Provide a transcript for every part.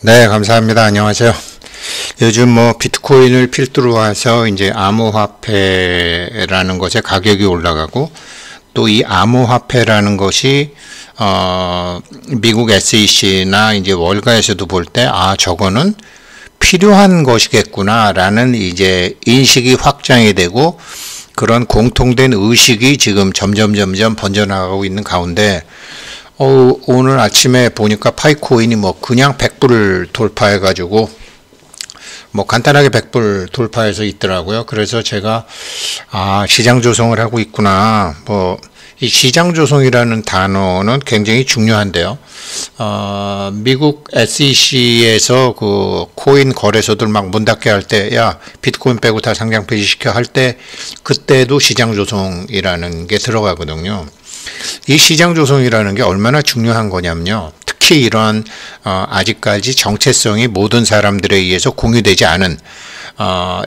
네, 감사합니다. 안녕하세요. 요즘 비트코인을 필두로 해서 이제 암호화폐라는 것의 가격이 올라가고, 또 이 암호화폐라는 것이 미국 SEC나 이제 월가에서도 볼 때 저거는 필요한 것이겠구나라는 이제 인식이 확장이 되고, 그런 공통된 의식이 지금 점점 번져나가고 있는 가운데, 오늘 아침에 보니까 파이코인이 그냥 100불을 돌파해가지고, 간단하게 100불 돌파해서 있더라고요. 그래서 제가, 시장 조성을 하고 있구나. 이 시장 조성이라는 단어는 굉장히 중요한데요. 미국 SEC에서 그 코인 거래소들 막 문 닫게 할 때, 비트코인 빼고 다 상장 폐지시켜 할 때, 그때도 시장 조성이라는 게 들어가거든요. 이 시장 조성이라는 게 얼마나 중요한 거냐면요. 특히 이런 아직까지 정체성이 모든 사람들에 의해서 공유되지 않은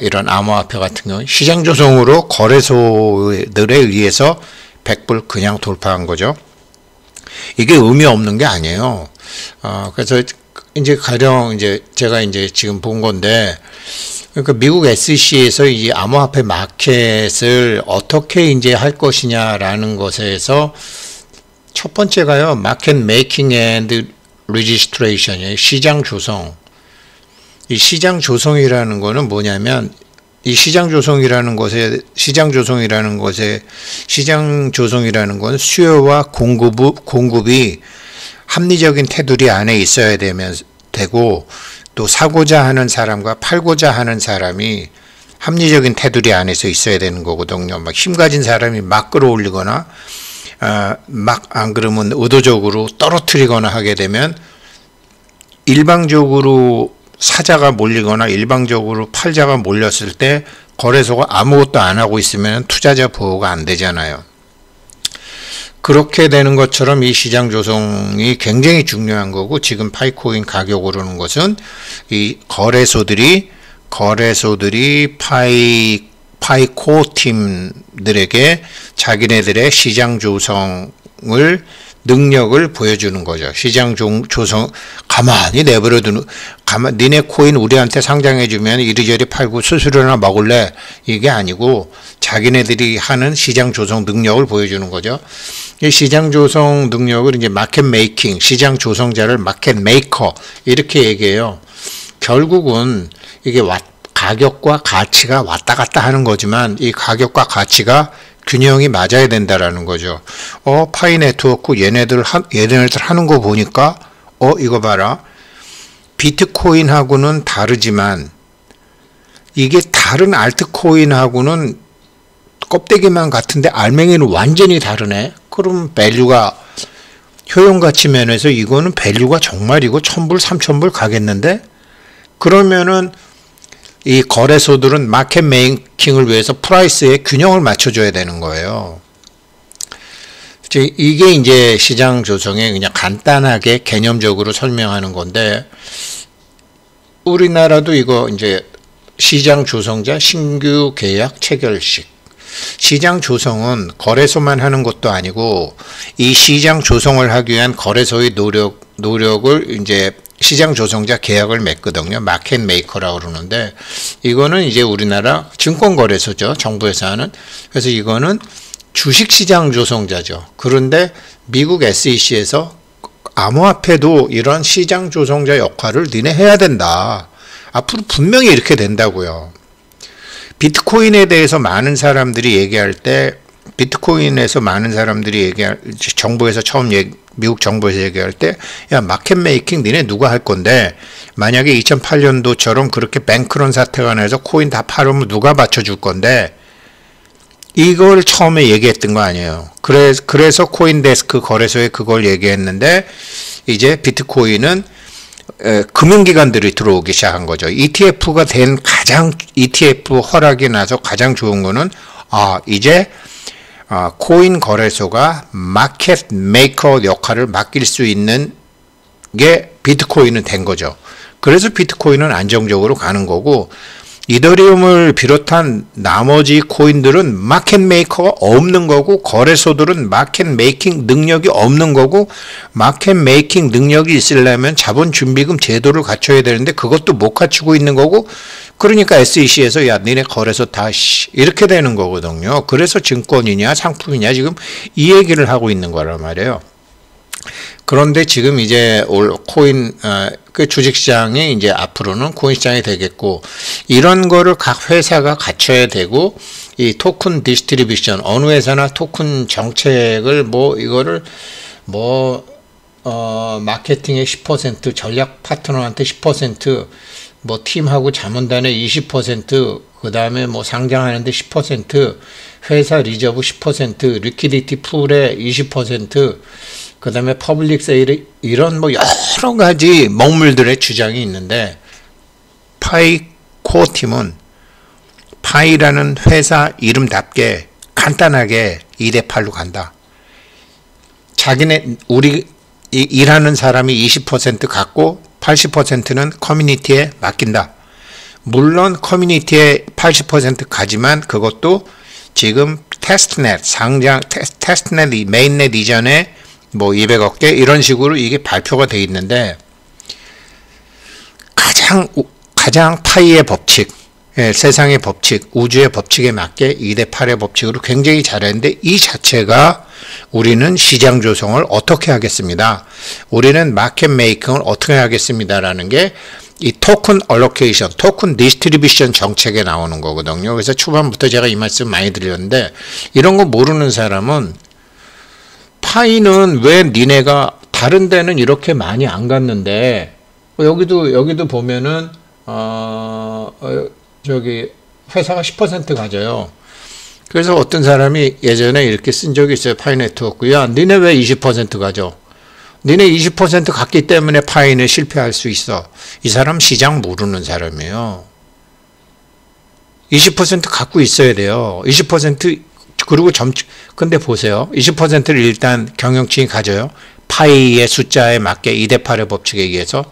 이런 암호화폐 같은 경우 시장 조성으로 거래소들에 의해서 100불 그냥 돌파한 거죠. 이게 의미 없는 게 아니에요. 그래서 이제 가령 제가 지금 본 건데, 그러니까 미국 SEC에서 이 암호화폐 마켓을 어떻게 이제 할 것이냐라는 것에서 첫 번째가요, 마켓 메이킹 앤드 레지스트레이션이에요. 시장 조성. 이 시장 조성이라는 거는 뭐냐면, 이 시장 조성이라는 것은 수요와 공급이 합리적인 테두리 안에 있어야 되고, 또 사고자 하는 사람과 팔고자 하는 사람이 합리적인 테두리 안에서 있어야 되는 거거든요. 막 힘 가진 사람이 막 끌어올리거나, 막 안 그러면 의도적으로 떨어뜨리거나 하게 되면, 일방적으로 사자가 몰리거나 일방적으로 팔자가 몰렸을 때 거래소가 아무것도 안 하고 있으면 투자자 보호가 안 되잖아요. 그렇게 되는 것처럼 이 시장 조성이 굉장히 중요한 거고, 지금 파이코인 가격 오르는 것은 이 거래소들이 파이코 팀들에게 자기네들의 시장 조성을 능력을 보여주는 거죠. 시장 조성 가만히 내버려두는, 니네 코인 우리한테 상장해주면 이리저리 팔고 수수료나 먹을래? 이게 아니고 자기네들이 하는 시장 조성 능력을 보여주는 거죠. 이 시장 조성 능력을 이제 마켓 메이킹, 시장 조성자를 마켓 메이커 이렇게 얘기해요. 결국은 이게 가격과 가치가 왔다 갔다 하는 거지만, 이 가격과 가치가 균형이 맞아야 된다라는 거죠. 파이 네트워크 얘네들 하는 거 보니까 이거 봐라. 비트코인하고는 다르지만 이게 다른 알트코인하고는 껍데기만 같은데 알맹이는 완전히 다르네. 그럼 밸류가, 효용가치 면에서 이거는 밸류가 정말이고 1000불 3000불 가겠는데, 그러면은 이 거래소들은 마켓 메이킹을 위해서 프라이스에 균형을 맞춰줘야 되는 거예요. 이게 이제 시장 조성에 그냥 간단하게 개념적으로 설명하는 건데, 우리나라도 이거 이제 시장 조성자 신규 계약 체결식. 시장 조성은 거래소만 하는 것도 아니고, 이 시장 조성을 하기 위한 거래소의 노력을 이제 시장 조성자 계약을 맺거든요. 마켓 메이커라고 그러는데, 이거는 이제 우리나라 증권거래소죠. 정부에서 하는. 그래서 이거는 주식시장 조성자죠. 그런데 미국 SEC에서 암호화폐도 이런 시장 조성자 역할을 니네 해야 된다. 앞으로 분명히 이렇게 된다고요. 비트코인에 대해서 많은 사람들이 얘기할 때, 정부에서 미국 정부에서 얘기할 때, 마켓 메이킹 니네 누가 할 건데, 만약에 2008년도처럼 그렇게 뱅크런 사태가 나서 코인 다 팔으면 누가 받쳐줄 건데, 이걸 처음에 얘기했던 거 아니에요. 그래서 코인데스크 거래소에 그걸 얘기했는데, 이제 비트코인은 금융기관들이 들어오기 시작한 거죠. ETF가 ETF 허락이 나서 가장 좋은 거는, 이제 코인 거래소가 마켓 메이커 역할을 맡길 수 있는 게 비트코인은 된 거죠. 그래서 비트코인은 안정적으로 가는 거고, 이더리움을 비롯한 나머지 코인들은 마켓 메이커가 없는 거고, 거래소들은 마켓 메이킹 능력이 없는 거고, 마켓 메이킹 능력이 있으려면 자본 준비금 제도를 갖춰야 되는데 그것도 못 갖추고 있는 거고, 그러니까 SEC에서 야 니네 거래소 다 이렇게 되는 거거든요. 그래서 증권이냐 상품이냐 지금 이 얘기를 하고 있는 거란 말이에요. 그런데 지금 이제 올 코인 그 주식시장이 이제 앞으로는 코인 시장이 되겠고, 이런 거를 각 회사가 갖춰야 되고, 이 토큰 디스트리뷰션, 어느 회사나 토큰 정책을 이거를 마케팅의 10%, 전략 파트너한테 10%, 팀하고 자문단에 20%, 그 다음에 상장하는데 10%, 회사 리저브 10%, 리퀴디티 풀에 20%, 그 다음에 퍼블릭 세일에 이런 여러 가지 먹물들의 주장이 있는데, 파이 코어 팀은 파이라는 회사 이름답게 간단하게 2대8로 간다. 우리 일하는 사람이 20% 갖고 80%는 커뮤니티에 맡긴다. 물론 커뮤니티에 80% 가지만 그것도 지금 테스트넷, 테스트넷, 메인넷 이전에 200억 개 이런 식으로 이게 발표가 돼 있는데, 가장 파이의 법칙, 세상의 법칙, 우주의 법칙에 맞게 2대8의 법칙으로 굉장히 잘했는데, 이 자체가 우리는 시장 조성을 어떻게 하겠습니다. 우리는 마켓 메이킹을 어떻게 하겠습니다라는 게 이 토큰 얼로케이션, 토큰 디스트리뷰션 정책에 나오는 거거든요. 그래서 초반부터 제가 이 말씀 많이 드렸는데, 이런 거 모르는 사람은 파이는 왜 니네가 다른 데는 이렇게 많이 안 갔는데, 여기도 보면은 저기 회사가 10% 가져요. 그래서 어떤 사람이 예전에 이렇게 쓴 적이 있어요. 파이 네트워크야, 니네 왜 20% 가져? 니네 20% 갔기 때문에 파이는 실패할 수 있어. 이 사람 시장 모르는 사람이에요. 20% 갖고 있어야 돼요. 20% 그리고 근데 보세요. 20%를 일단 경영층이 가져요. 파이의 숫자에 맞게 2대8의 법칙에 의해서.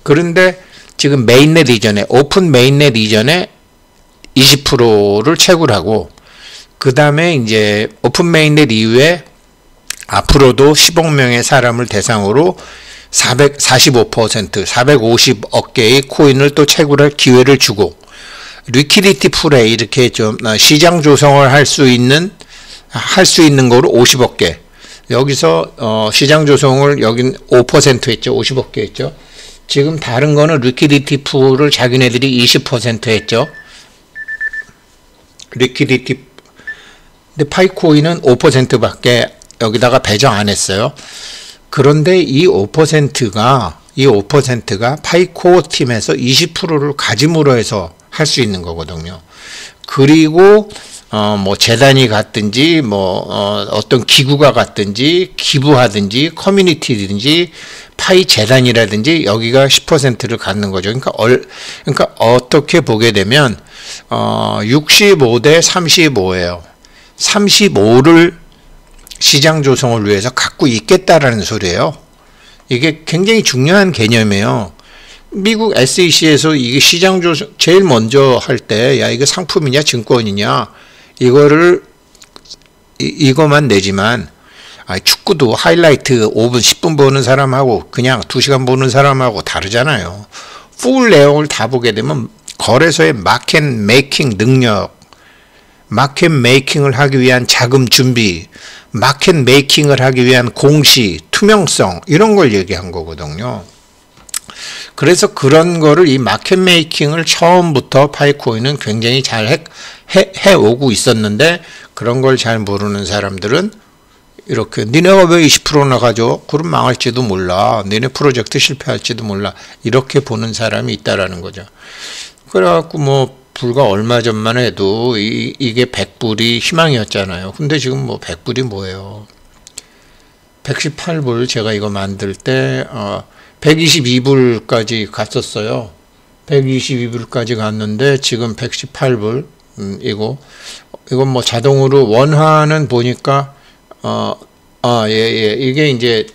그런데 지금 메인넷 이전에, 오픈 메인넷 이전에 20%를 채굴하고, 그 다음에 이제 오픈 메인넷 이후에 앞으로도 10억 명의 사람을 대상으로 450% 450억 개의 코인을 또 채굴할 기회를 주고, 리퀴디티 풀에 이렇게 좀 시장 조성을 할 수 있는 거로 50억 개. 여기서 시장 조성을 여긴 5% 했죠. 50억 개 했죠. 지금 다른 거는 리퀴디티 풀을 자기네들이 20% 했죠. 리퀴디티. 근데 파이코인은 5%밖에 여기다가 배정 안 했어요. 그런데 이 5%가 파이코어 팀에서 20%를 가짐으로 해서 할 수 있는 거거든요. 그리고 재단이 갔든지 어떤 기구가 갔든지 기부하든지 커뮤니티든지 파이 재단이라든지 여기가 10%를 갖는 거죠. 그러니까 어떻게 보게 되면 65대 35예요. 35를 시장 조성을 위해서 갖고 있겠다라는 소리예요. 이게 굉장히 중요한 개념이에요. 미국 SEC에서 이게 시장 조성 제일 먼저 할 때, 야 이거 상품이냐 증권이냐 이거만 내지만, 축구도 하이라이트 5분 10분 보는 사람하고 그냥 2시간 보는 사람하고 다르잖아요. 풀 내용을 다 보게 되면 거래소의 마켓 메이킹 능력, 마켓 메이킹을 하기 위한 자금 준비, 마켓 메이킹을 하기 위한 공시, 투명성 이런 걸 얘기한 거거든요. 그래서 그런 거를 이 마켓 메이킹을 처음부터 파이코인은 굉장히 잘 해오고 있었는데, 그런 걸 잘 모르는 사람들은 이렇게 니네가 왜 20%나 가져? 그럼 망할지도 몰라. 니네 프로젝트 실패할지도 몰라. 이렇게 보는 사람이 있다라는 거죠. 그래갖고 불과 얼마 전만 해도 이게 100불이 희망이었잖아요. 근데 지금 100불이 뭐예요? 118불 제가 이거 만들 때 122불까지 갔었어요. 122불까지 갔는데 지금 118불. 이거 자동으로 원화는 보니까 이게 이제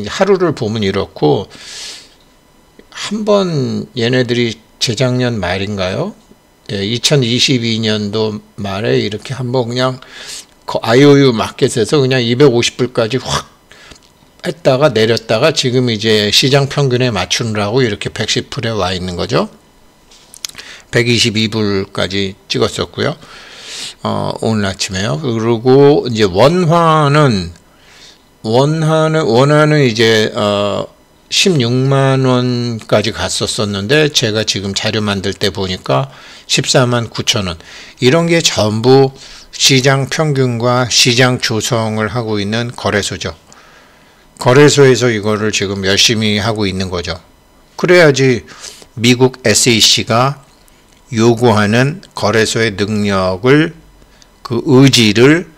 하루를 보면 이렇고, 한번 얘네들이 재작년 말인가요? 2022년도 말에 이렇게 한번 그냥 IOU 마켓에서 그냥 250불까지 확 했다가 내렸다가 지금 이제 시장 평균에 맞추느라고 이렇게 110불에 와 있는 거죠. 122불까지 찍었었고요. 오늘 아침에요. 그리고 이제 원화는 이제 16만 원까지 갔었었는데 제가 지금 자료 만들 때 보니까 14만 9천 원. 이런 게 전부 시장 평균과 시장 조성을 하고 있는 거래소죠. 거래소에서 이거를 지금 열심히 하고 있는 거죠. 그래야지 미국 SEC가 요구하는 거래소의 능력을, 그 의지를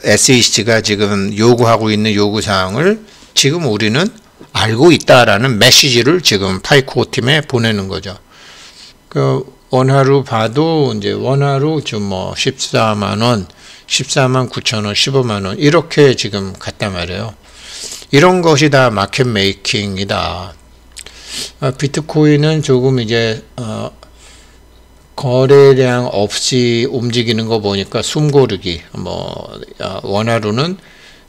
SEC가 지금 요구하고 있는 요구사항을 지금 우리는 알고 있다라는 메시지를 지금 파이코 팀에 보내는 거죠. 그 원화로 봐도 이제 원화로 좀 뭐 14만 원, 14만 9천 원, 15만 원 이렇게 지금 갔단 말이에요. 이런 것이 다 마켓 메이킹이다. 비트코인은 조금 이제 거래량 없이 움직이는 거 보니까 숨고르기, 원화로는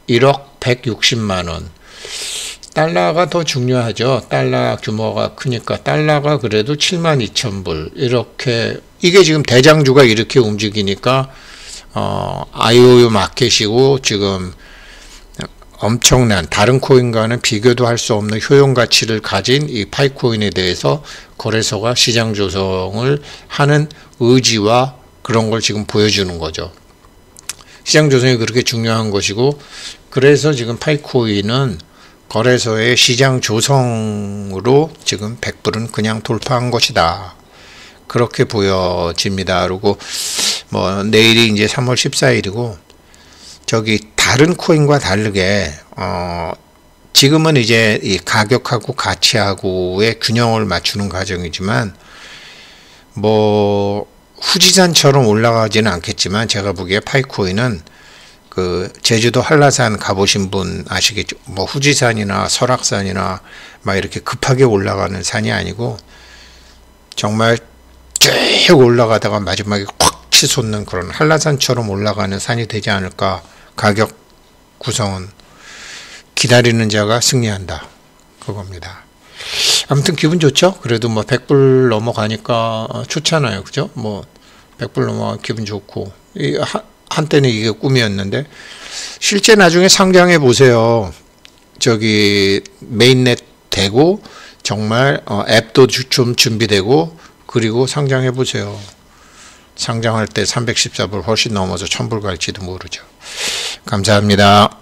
1억 160만 원. 달러가 더 중요하죠. 달러 규모가 크니까 달러가 그래도 7만 2천 불 이렇게, 이게 지금 대장주가 이렇게 움직이니까 IOU 마켓이고 지금 엄청난 다른 코인과는 비교도 할 수 없는 효용 가치를 가진 이 파이코인에 대해서 거래소가 시장 조성을 하는 의지와 그런 걸 지금 보여주는 거죠. 시장 조성이 그렇게 중요한 것이고, 그래서 지금 파이코인은 거래소의 시장 조성으로 지금 100불은 그냥 돌파한 것이다. 그렇게 보여집니다. 그리고 내일이 이제 3월 14일이고 저기 다른 코인과 다르게 지금은 이제 이 가격하고 가치하고의 균형을 맞추는 과정이지만 후지산처럼 올라가지는 않겠지만 제가 보기에 파이코인은 그 제주도 한라산 가보신 분 아시겠죠? 후지산이나 설악산이나 막 이렇게 급하게 올라가는 산이 아니고 정말 쭉 올라가다가 마지막에 콱 치솟는 그런 한라산처럼 올라가는 산이 되지 않을까. 가격 구성은 기다리는 자가 승리한다. 그겁니다. 아무튼 기분 좋죠? 그래도 100불 넘어가니까 좋잖아요. 그죠? 100불 넘어가 기분 좋고. 한때는 이게 꿈이었는데 실제 나중에 상장해 보세요. 저기 메인넷 되고 정말 앱도 좀 준비되고 그리고 상장해 보세요. 상장할 때 314불 훨씬 넘어서 1000불 갈지도 모르죠. 감사합니다.